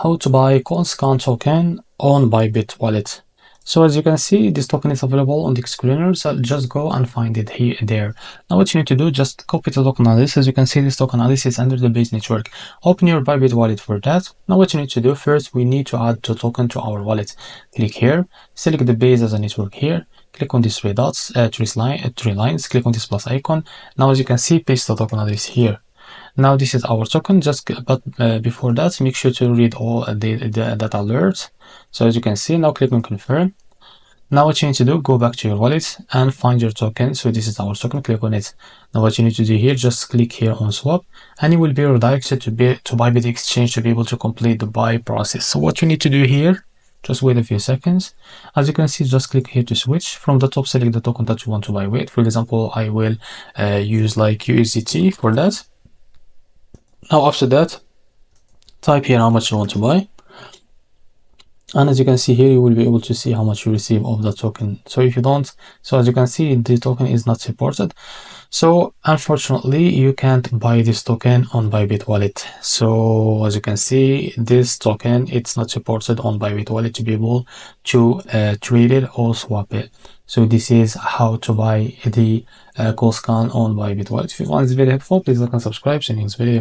how to buy KOLScan token on bybit wallet. So as you can see, this token is available on the screener, so just go and find it here there. Now what you need to do, just copy the token analysis. As you can see, this token analysis is under the base network. Open your bybit wallet for that. Now what you need to do, first we need to add the token to our wallet. Click here, select the base as a network here, click on these three dots, three lines, click on this plus icon. Now as you can see, paste the token address here. Now this is our token, but before that, make sure to read all that alert. So as you can see, now click on confirm. Now what you need to do, go back to your wallet and find your token. So this is our token, click on it. Now what you need to do here, just click here on swap, and you will be redirected to Bybit exchange to be able to complete the buy process. So what you need to do here, just wait a few seconds. As you can see, just click here to switch. From the top, select the token that you want to buy with. For example, I will use like USDT for that. Now after that, type here how much you want to buy, and as you can see here, you will be able to see how much you receive of the token. So if you don't, so as you can see, the token is not supported, so unfortunately you can't buy this token on Bybit wallet. So as you can see, this token, it's not supported on Bybit wallet to be able to trade it or swap it. So this is how to buy the KOLScan on Bybit wallet. If you find this video helpful, please like and subscribe. See you in the next video.